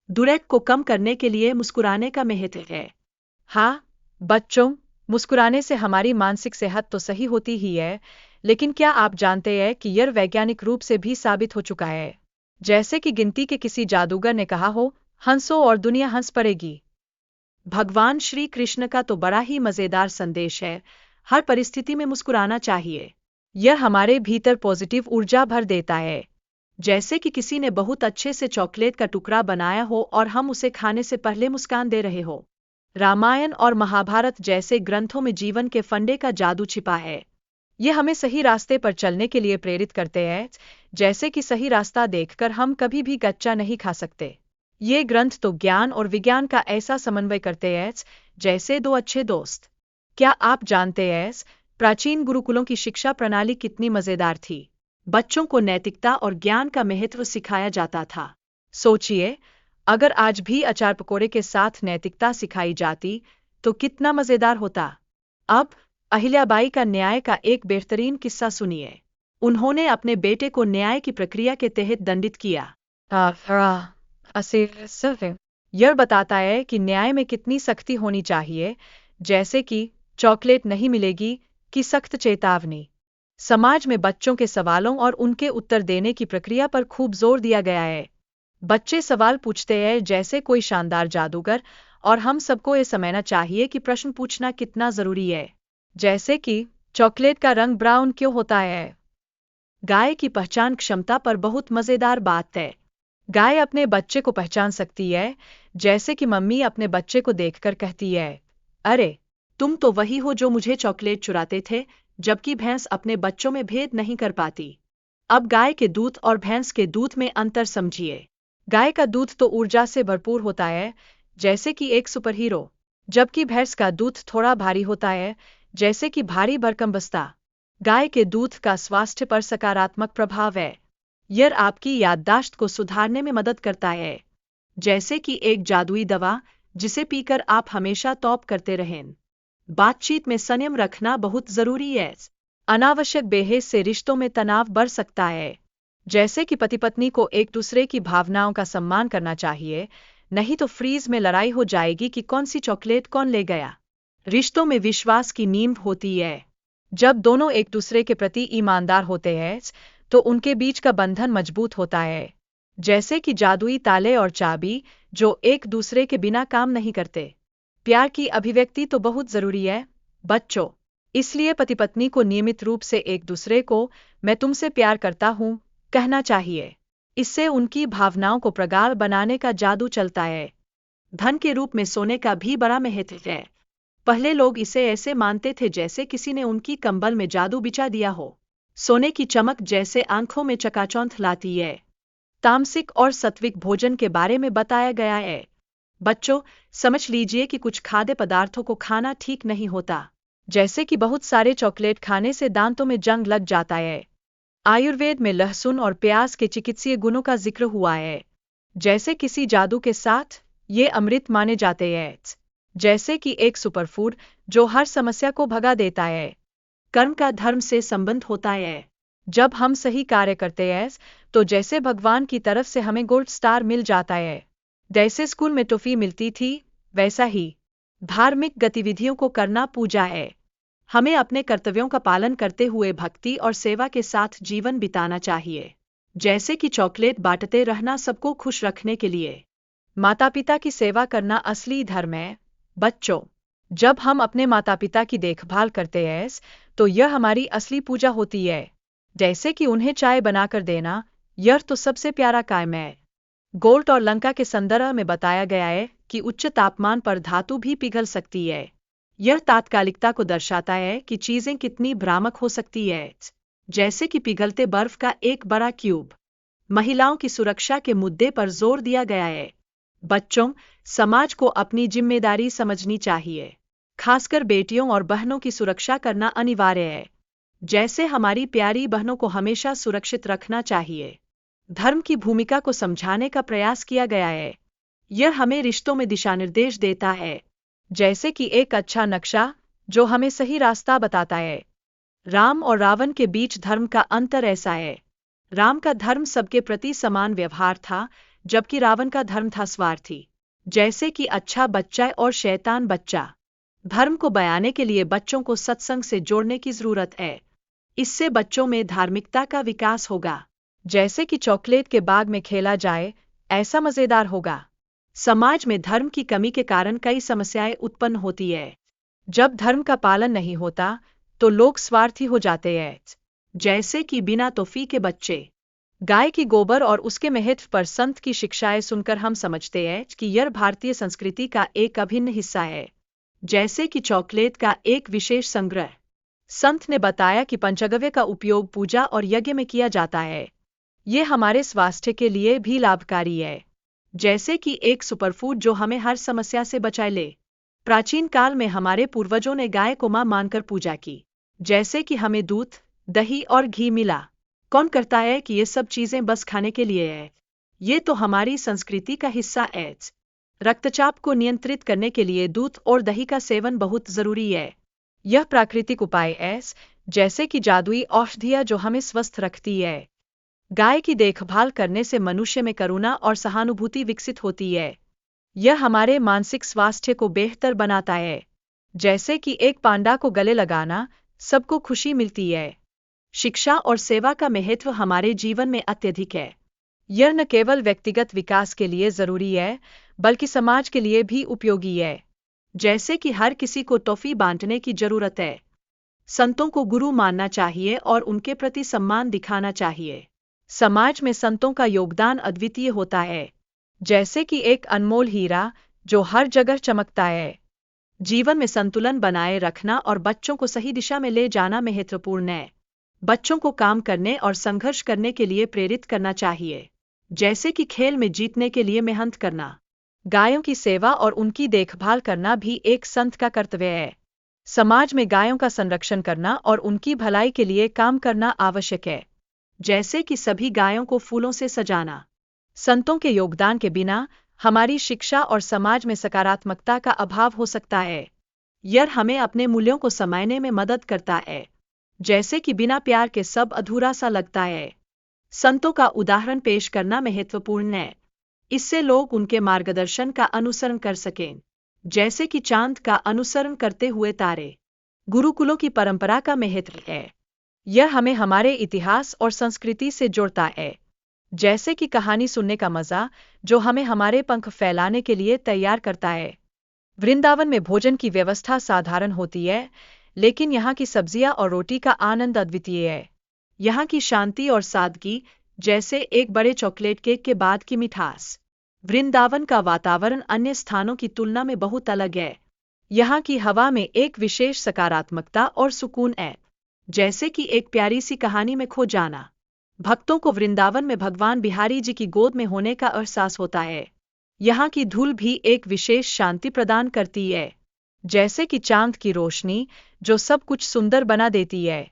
दुरेक को कम करने के लिए मुस्कुराने का महत्व है। हाँ बच्चों, मुस्कुराने से हमारी मानसिक सेहत तो सही होती ही है, लेकिन क्या आप जानते हैं कि यह वैज्ञानिक रूप से भी साबित हो चुका है। जैसे कि गिनती के किसी जादूगर ने कहा हो, हंसो और दुनिया हंस पड़ेगी। भगवान श्री कृष्ण का तो बड़ा ही मजेदार संदेश है, हर परिस्थिति में मुस्कुराना चाहिए। यह हमारे भीतर पॉजिटिव ऊर्जा भर देता है। जैसे कि किसी ने बहुत अच्छे से चॉकलेट का टुकड़ा बनाया हो और हम उसे खाने से पहले मुस्कान दे रहे हो। रामायण और महाभारत जैसे ग्रंथों में जीवन के फंडे का जादू छिपा है। ये हमें सही रास्ते पर चलने के लिए प्रेरित करते हैं, जैसे कि सही रास्ता देखकर हम कभी भी कच्चा नहीं खा सकते। ये ग्रंथ तो ज्ञान और विज्ञान का ऐसा समन्वय करते हैं जैसे दो अच्छे दोस्त। क्या आप जानते हैं प्राचीन गुरुकुलों की शिक्षा प्रणाली कितनी मजेदार थी। बच्चों को नैतिकता और ज्ञान का महत्व सिखाया जाता था। सोचिए, अगर आज भी अचार पकोड़े के साथ नैतिकता सिखाई जाती तो कितना मजेदार होता। अब अहिल्याबाई का न्याय का एक बेहतरीन किस्सा सुनिए। उन्होंने अपने बेटे को न्याय की प्रक्रिया के तहत दंडित किया। यह बताता है कि न्याय में कितनी सख्ती होनी चाहिए, जैसे कि चॉकलेट नहीं मिलेगी की सख्त चेतावनी। समाज में बच्चों के सवालों और उनके उत्तर देने की प्रक्रिया पर खूब जोर दिया गया है। बच्चे सवाल पूछते हैं जैसे कोई शानदार जादूगर, और हम सबको ये समझना चाहिए कि प्रश्न पूछना कितना जरूरी है। जैसे कि चॉकलेट का रंग ब्राउन क्यों होता है। गाय की पहचान क्षमता पर बहुत मजेदार बात है। गाय अपने बच्चे को पहचान सकती है, जैसे कि मम्मी अपने बच्चे को देखकर कहती है, अरे तुम तो वही हो जो मुझे चॉकलेट चुराते थे, जबकि भैंस अपने बच्चों में भेद नहीं कर पाती। अब गाय के दूध और भैंस के दूध में अंतर समझिए। गाय का दूध तो ऊर्जा से भरपूर होता है, जैसे कि एक सुपर हीरो, जबकि भैंस का दूध थोड़ा भारी होता है, जैसे कि भारी भरकम बस्ता। गाय के दूध का स्वास्थ्य पर सकारात्मक प्रभाव है। यह आपकी याददाश्त को सुधारने में मदद करता है, जैसे कि एक जादुई दवा जिसे पीकर आप हमेशा टॉप करते रहें। बातचीत में संयम रखना बहुत जरूरी है। अनावश्यक बहस से रिश्तों में तनाव बढ़ सकता है। जैसे कि पति पत्नी को एक दूसरे की भावनाओं का सम्मान करना चाहिए, नहीं तो फ्रीज में लड़ाई हो जाएगी कि कौन सी चॉकलेट कौन ले गया। रिश्तों में विश्वास की नींव होती है। जब दोनों एक दूसरे के प्रति ईमानदार होते हैं तो उनके बीच का बंधन मजबूत होता है, जैसे कि जादुई ताले और चाबी जो एक दूसरे के बिना काम नहीं करते। प्यार की अभिव्यक्ति तो बहुत जरूरी है बच्चों, इसलिए पति पत्नी को नियमित रूप से एक दूसरे को मैं तुमसे प्यार करता हूँ कहना चाहिए। इससे उनकी भावनाओं को प्रगाढ़ बनाने का जादू चलता है। धन के रूप में सोने का भी बड़ा महत्व है। पहले लोग इसे ऐसे मानते थे जैसे किसी ने उनकी कंबल में जादू बिछा दिया हो। सोने की चमक जैसे आंखों में चकाचौंध लाती है। तामसिक और सात्विक भोजन के बारे में बताया गया है। बच्चों, समझ लीजिए कि कुछ खाद्य पदार्थों को खाना ठीक नहीं होता, जैसे कि बहुत सारे चॉकलेट खाने से दांतों में जंग लग जाता है। आयुर्वेद में लहसुन और प्याज के चिकित्सीय गुणों का जिक्र हुआ है। जैसे किसी जादू के साथ ये अमृत माने जाते हैं, जैसे कि एक सुपरफूड जो हर समस्या को भगा देता है। कर्म का धर्म से संबंध होता है। जब हम सही कार्य करते हैं तो जैसे भगवान की तरफ से हमें गोल्ड स्टार मिल जाता है, जैसे स्कूल में टॉफी मिलती थी, वैसा ही धार्मिक गतिविधियों को करना पूजा है। हमें अपने कर्तव्यों का पालन करते हुए भक्ति और सेवा के साथ जीवन बिताना चाहिए, जैसे कि चॉकलेट बांटते रहना सबको खुश रखने के लिए। माता पिता की सेवा करना असली धर्म है। बच्चों, जब हम अपने माता पिता की देखभाल करते हैं तो यह हमारी असली पूजा होती है, जैसे कि उन्हें चाय बनाकर देना। यह तो सबसे प्यारा काम है। गोल्ड और लंका के संदर्भ में बताया गया है कि उच्च तापमान पर धातु भी पिघल सकती है। यह तात्कालिकता को दर्शाता है कि चीजें कितनी भ्रामक हो सकती है, जैसे कि पिघलते बर्फ का एक बड़ा क्यूब। महिलाओं की सुरक्षा के मुद्दे पर जोर दिया गया है। बच्चों, समाज को अपनी जिम्मेदारी समझनी चाहिए। खासकर बेटियों और बहनों की सुरक्षा करना अनिवार्य है। जैसे हमारी प्यारी बहनों को हमेशा सुरक्षित रखना चाहिए। धर्म की भूमिका को समझाने का प्रयास किया गया है। यह हमें रिश्तों में दिशा निर्देश देता है, जैसे कि एक अच्छा नक्शा जो हमें सही रास्ता बताता है। राम और रावण के बीच धर्म का अंतर ऐसा है राम का धर्म सबके प्रति समान व्यवहार था, जबकि रावण का धर्म था स्वार्थी। जैसे कि अच्छा बच्चा और शैतान बच्चा। धर्म को बयाने के लिए बच्चों को सत्संग से जोड़ने की जरूरत है। इससे बच्चों में धार्मिकता का विकास होगा। जैसे कि चॉकलेट के बाग में खेला जाए, ऐसा मजेदार होगा। समाज में धर्म की कमी के कारण कई समस्याएं उत्पन्न होती है। जब धर्म का पालन नहीं होता, तो लोग स्वार्थी हो जाते हैं। जैसे कि बिना तोहफे के बच्चे। गाय की गोबर और उसके महत्व पर संत की शिक्षाएं सुनकर हम समझते हैं कि यह भारतीय संस्कृति का एक अभिन्न हिस्सा है। जैसे कि चॉकलेट का एक विशेष संग्रह। संत ने बताया कि पंचगव्य का उपयोग पूजा और यज्ञ में किया जाता है। ये हमारे स्वास्थ्य के लिए भी लाभकारी है। जैसे कि एक सुपरफूड जो हमें हर समस्या से बचाए ले। प्राचीन काल में हमारे पूर्वजों ने गाय को मां मानकर पूजा की। जैसे कि हमें दूध, दही और घी मिला। कौन करता है कि ये सब चीजें बस खाने के लिए है? ये तो हमारी संस्कृति का हिस्सा है। रक्तचाप को नियंत्रित करने के लिए दूध और दही का सेवन बहुत जरूरी है। यह प्राकृतिक उपाय है, जैसे कि जादुई औषधियां जो हमें स्वस्थ रखती है। गाय की देखभाल करने से मनुष्य में करुणा और सहानुभूति विकसित होती है। यह हमारे मानसिक स्वास्थ्य को बेहतर बनाता है। जैसे कि एक पांडा को गले लगाना, सबको खुशी मिलती है। शिक्षा और सेवा का महत्व हमारे जीवन में अत्यधिक है। यह न केवल व्यक्तिगत विकास के लिए जरूरी है, बल्कि समाज के लिए भी उपयोगी है। जैसे कि हर किसी को तोहफे बांटने की जरूरत है। संतों को गुरु मानना चाहिए और उनके प्रति सम्मान दिखाना चाहिए। समाज में संतों का योगदान अद्वितीय होता है। जैसे कि एक अनमोल हीरा जो हर जगह चमकता है। जीवन में संतुलन बनाए रखना और बच्चों को सही दिशा में ले जाना महत्वपूर्ण है। बच्चों को काम करने और संघर्ष करने के लिए प्रेरित करना चाहिए। जैसे कि खेल में जीतने के लिए मेहनत करना। गायों की सेवा और उनकी देखभाल करना भी एक संत का कर्तव्य है। समाज में गायों का संरक्षण करना और उनकी भलाई के लिए काम करना आवश्यक है। जैसे कि सभी गायों को फूलों से सजाना। संतों के योगदान के बिना हमारी शिक्षा और समाज में सकारात्मकता का अभाव हो सकता है। यह हमें अपने मूल्यों को समझने में मदद करता है। जैसे कि बिना प्यार के सब अधूरा सा लगता है। संतों का उदाहरण पेश करना महत्वपूर्ण है। इससे लोग उनके मार्गदर्शन का अनुसरण कर सकें। जैसे कि चांद का अनुसरण करते हुए तारे। गुरुकुलों की परंपरा का महत्व है। यह हमें हमारे इतिहास और संस्कृति से जोड़ता है। जैसे कि कहानी सुनने का मजा, जो हमें हमारे पंख फैलाने के लिए तैयार करता है। वृंदावन में भोजन की व्यवस्था साधारण होती है, लेकिन यहाँ की सब्जियां और रोटी का आनंद अद्वितीय है। यहाँ की शांति और सादगी, जैसे एक बड़े चॉकलेट केक के बाद की मिठास। वृंदावन का वातावरण अन्य स्थानों की तुलना में बहुत अलग है। यहाँ की हवा में एक विशेष सकारात्मकता और सुकून है। जैसे कि एक प्यारी सी कहानी में खो जाना। भक्तों को वृंदावन में भगवान बिहारी जी की गोद में होने का एहसास होता है। यहाँ की धूल भी एक विशेष शांति प्रदान करती है। जैसे कि चांद की रोशनी, जो सब कुछ सुंदर बना देती है।